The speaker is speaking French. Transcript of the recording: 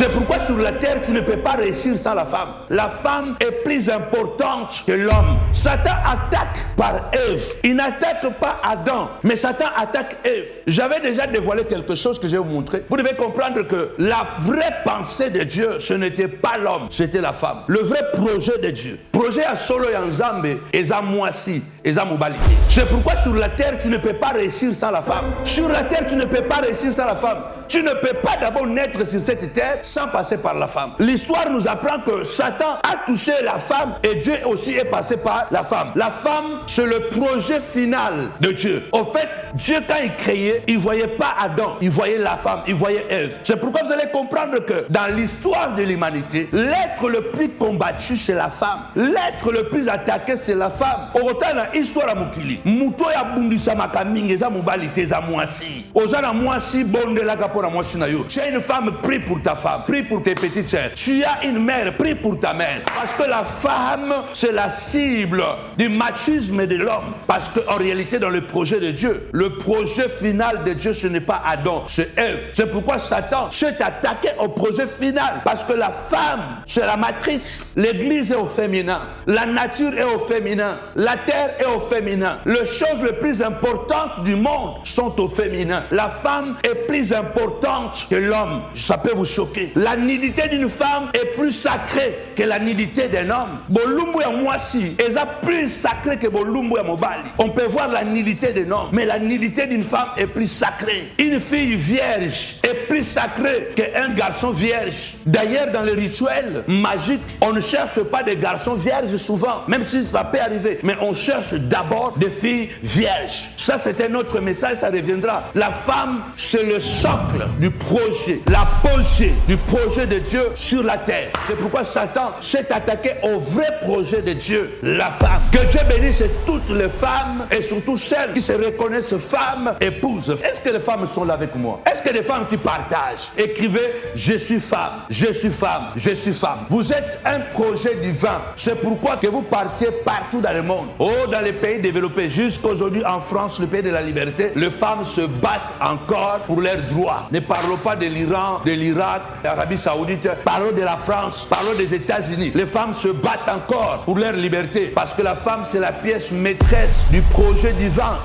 C'est pourquoi sur la terre, tu ne peux pas réussir sans la femme. La femme est plus importante que l'homme. Satan attaque par Ève. Il n'attaque pas Adam, mais Satan attaque Ève. J'avais déjà dévoilé quelque chose que je vais vous montrer. Vous devez comprendre que la vraie pensée de Dieu, ce n'était pas l'homme, c'était la femme. Le vrai projet de Dieu. Projet à solo et en zambe, et à moisi, et à mobalité. C'est pourquoi sur la terre, tu ne peux pas réussir sans la femme. Sur la terre, tu ne peux pas réussir sans la femme. Tu ne peux pas d'abord naître sur cette terre sans passer par la femme. L'histoire nous apprend que Satan a touché la femme et Dieu aussi est passé par la femme. La femme, c'est le projet final de Dieu. Au fait, Dieu, quand il créait, il ne voyait pas Adam, il voyait la femme, il voyait Ève. C'est pourquoi vous allez comprendre que dans l'histoire de l'humanité, l'être le plus combattu, c'est la femme. L'être le plus attaqué, c'est la femme. Autant dans l'histoire de Mukili, Muto ya bundisa makamingi za mobalité za moisi. Ozana moisi bonde la kapora moisi na yo. Tu as une femme, prie pour ta femme, prie pour tes petites sœurs. Tu as une mère, prie pour ta mère. Parce que la femme, c'est la cible du machisme de l'homme. Parce qu'en réalité, dans le projet de Dieu, le projet final de Dieu, ce n'est pas Adam, c'est Ève. C'est pourquoi Satan s'est attaqué au projet final. Parce que la femme, c'est la matrice. L'église est au féminin. La nature est au féminin. La terre est au féminin. Les choses les plus importantes du monde sont au féminin. La femme est plus importante que l'homme. Ça peut vous choquer. La nudité d'une femme est plus sacrée que la nudité d'un homme. Bolumbu ya mwasi est plus sacré que Bolumbu ya mobali. On peut voir la nudité d'un homme, mais la nudité d'une femme est plus sacrée. Une fille vierge est plus sacrée qu'un garçon vierge. D'ailleurs, dans les rituels magiques, on ne cherche pas des garçons vierges souvent, même si ça peut arriver. Mais on cherche d'abord des filles vierges. Ça, c'est un autre message, ça reviendra. La femme, c'est le socle du projet, l'apogée du projet de Dieu sur la terre. C'est pourquoi Satan s'est attaqué au vrai projet de Dieu, la femme. Que Dieu bénisse toutes les femmes et surtout celles qui se reconnaissent femmes, épouses. Est-ce que les femmes sont là avec moi? Est-ce que les femmes qui partagent? Écrivez, je suis femme, je suis femme, je suis femme. Vous êtes un projet divin. C'est pourquoi que vous partiez partout dans le monde. Oh, dans les pays développés, jusqu'aujourd'hui en France, le pays de la liberté, les femmes se battent encore pour leurs droits. Ne parlons pas de l'Iran, de l'Irak, de l'Arabie Saoudite. Parlons de la France, parlons des États-Unis. Les femmes se battent encore pour leur liberté parce que la femme, c'est la pièce maîtresse du projet divin.